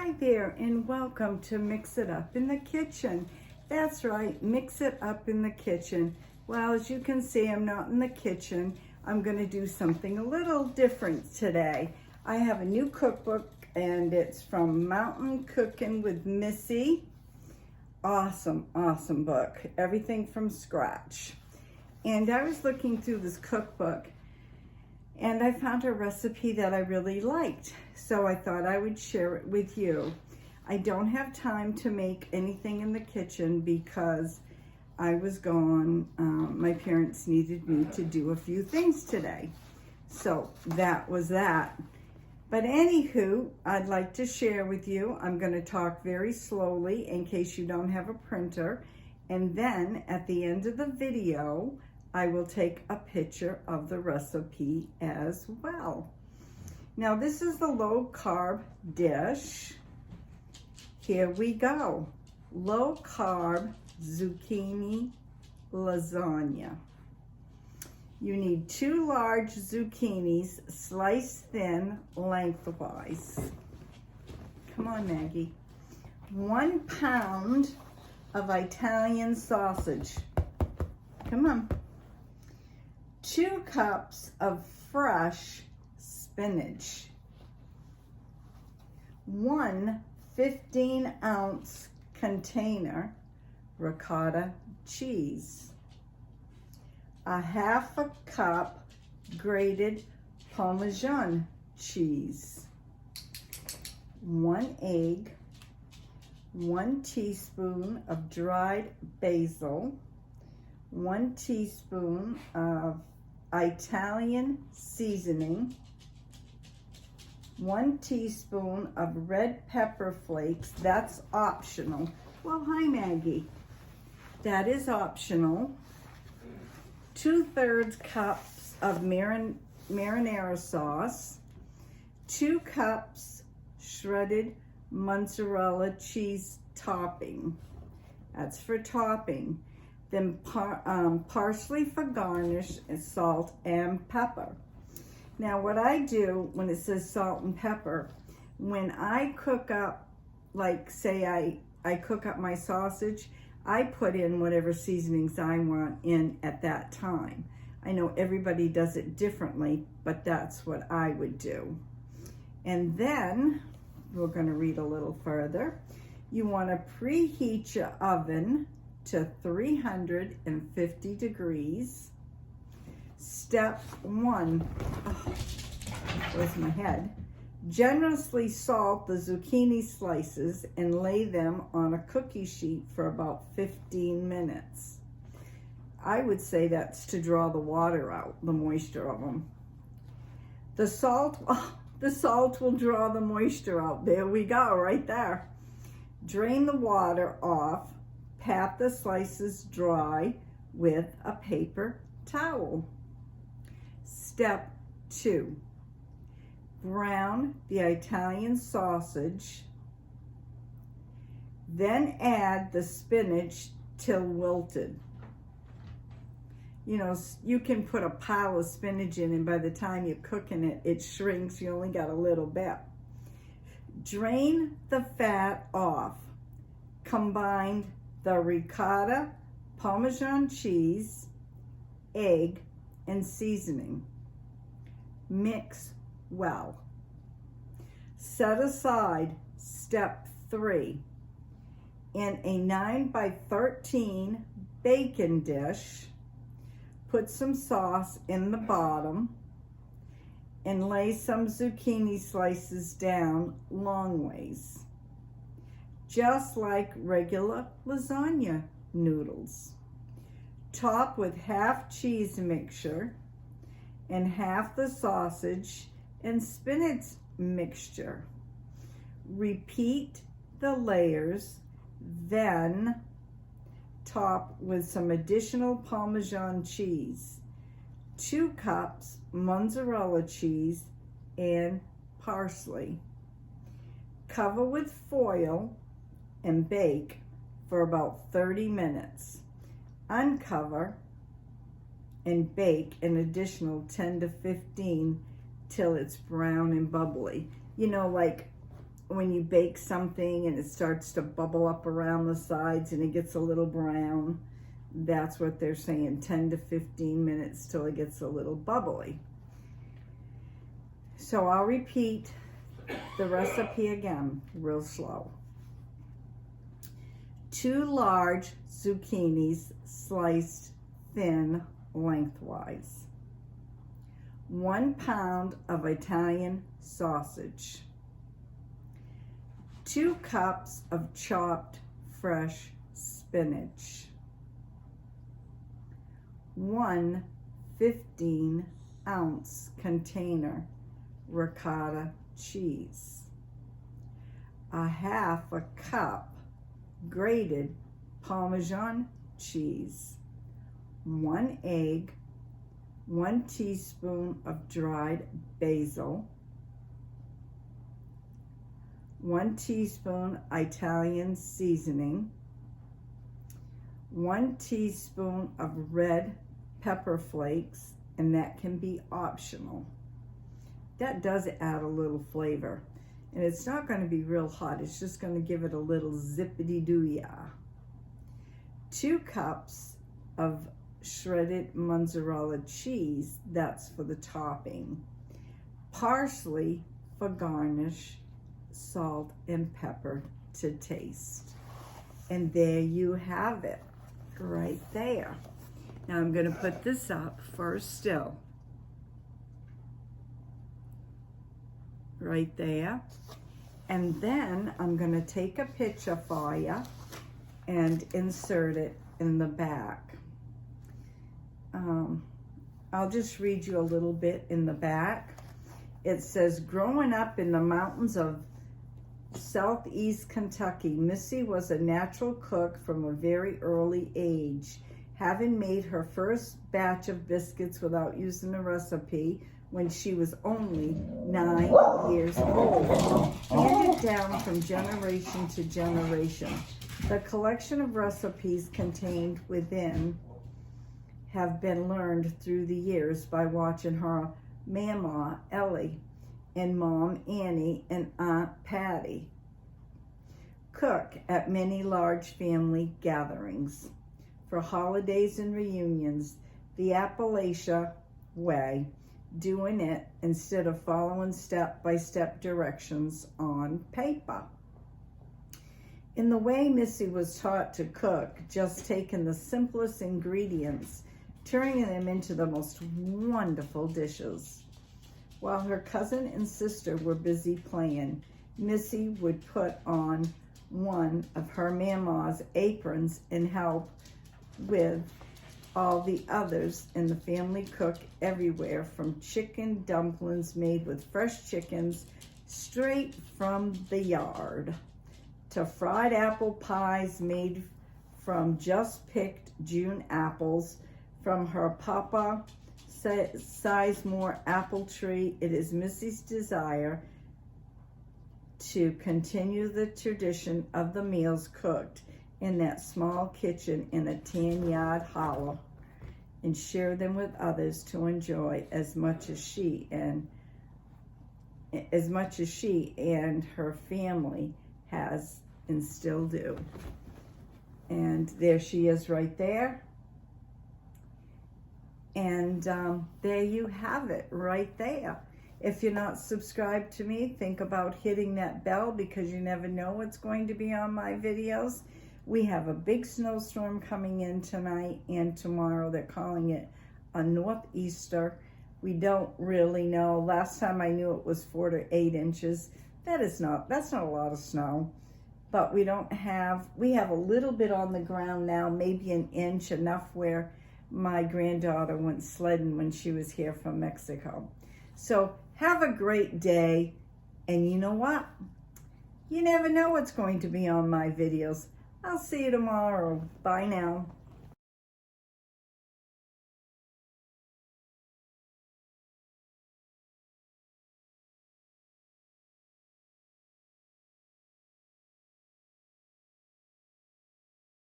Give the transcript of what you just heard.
Hi there and welcome to Mix It Up in the Kitchen. That's right, mix it up in the kitchen. Well, as you can see, I'm not in the kitchen. I'm going to do something a little different today. I have a new cookbook and it's from Mountain Cooking with Missy. Awesome book. Everything from scratch. And I was looking through this cookbook and I found a recipe that I really liked. So I thought I would share it with you. I don't have time to make anything in the kitchen because I was gone. My parents needed me to do a few things today. So that was that. But anywho, I'd like to share with you. I'm going to talk very slowly in case you don't have a printer. And then at the end of the video, I will take a picture of the recipe as well. Now this is the low carb dish. Here we go. Low carb zucchini lasagna. You need 2 large zucchinis sliced thin lengthwise. Come on, Maggie. 1 pound of Italian sausage. Come on. 2 cups of fresh spinach. 1 15-ounce container ricotta cheese. 1/2 cup grated Parmesan cheese. 1 egg. 1 teaspoon of dried basil. 1 teaspoon of Italian seasoning. 1 teaspoon of red pepper flakes. That's optional. Well, hi Maggie. That is optional. 2/3 cups of marinara sauce. 2 cups shredded mozzarella cheese topping. That's for topping. Then parsley for garnish and salt and pepper. Now what I do when it says salt and pepper, when I cook up, like say I cook up my sausage, I put in whatever seasonings I want in at that time. I know everybody does it differently, but that's what I would do. And then, we're gonna read a little further. You wanna preheat your oven to 350 degrees. Step 1, where's my head? Generously salt the zucchini slices and lay them on a cookie sheet for about 15 minutes. I would say that's to draw the water out, the moisture of them. The salt will draw the moisture out. There we go, right there. Drain the water off. Pat the slices dry with a paper towel. Step 2. Brown the Italian sausage. Then add the spinach till wilted. You know, you can put a pile of spinach in and by the time you're cooking it, it shrinks. You only got a little bit. Drain the fat off. Combine the ricotta, Parmesan cheese, egg, and seasoning. Mix well. Set aside step 3. In a 9x13 baking dish, put some sauce in the bottom and lay some zucchini slices down long ways, just like regular lasagna noodles. Top with half cheese mixture and half the sausage and spinach mixture. Repeat the layers, then top with some additional Parmesan cheese, 2 cups mozzarella cheese, and parsley. Cover with foil and bake for about 30 minutes. Uncover and bake an additional 10 to 15 till it's brown and bubbly. You know, like when you bake something and it starts to bubble up around the sides and it gets a little brown. That's what they're saying, 10 to 15 minutes till it gets a little bubbly. So I'll repeat the recipe again, real slow. 2 large zucchinis sliced thin lengthwise. 1 pound of Italian sausage. 2 cups of chopped fresh spinach. 1 15-ounce container ricotta cheese. 1/2 cup grated Parmesan cheese. 1 egg. 1 teaspoon of dried basil. 1 teaspoon Italian seasoning. 1 teaspoon of red pepper flakes, and that can be optional. That does add a little flavor. And it's not going to be real hot. It's just going to give it a little zippity-doo-yah. 2 cups of shredded mozzarella cheese. That's for the topping. Parsley for garnish. Salt and pepper to taste. And there you have it, right there. Now I'm going to put this up first still. Right there. And then I'm going to take a picture for you and insert it in the back. I'll just read you a little bit in the back. It says, growing up in the mountains of Southeast Kentucky, Missy was a natural cook from a very early age, having made her first batch of biscuits without using a recipe when she was only 9 years old, handed down from generation to generation. The collection of recipes contained within have been learned through the years by watching her Mama Ellie and Mom Annie and Aunt Patty cook at many large family gatherings. For holidays and reunions, the Appalachia way, doing it instead of following step-by-step directions on paper. In the way Missy was taught to cook, just taking the simplest ingredients, turning them into the most wonderful dishes. While her cousin and sister were busy playing, Missy would put on one of her mama's aprons and help with all the others in the family cook everywhere from chicken dumplings made with fresh chickens straight from the yard to fried apple pies made from just picked June apples from her Papa Sizemore apple tree. It is Missy's desire to continue the tradition of the meals cooked in that small kitchen in a tan yard hollow and share them with others to enjoy as much as she and her family has and still do. And there she is right there. And there you have it right there. If you're not subscribed to me, think about hitting that bell because you never know what's going to be on my videos. We have a big snowstorm coming in tonight and tomorrow. They're calling it a northeaster. We don't really know. Last time I knew it was 4 to 8 inches. That's not a lot of snow. But we have a little bit on the ground now, maybe an inch, enough where my granddaughter went sledding when she was here from Mexico. So have a great day. And you know what? You never know what's going to be on my videos. I'll see you tomorrow. Bye now.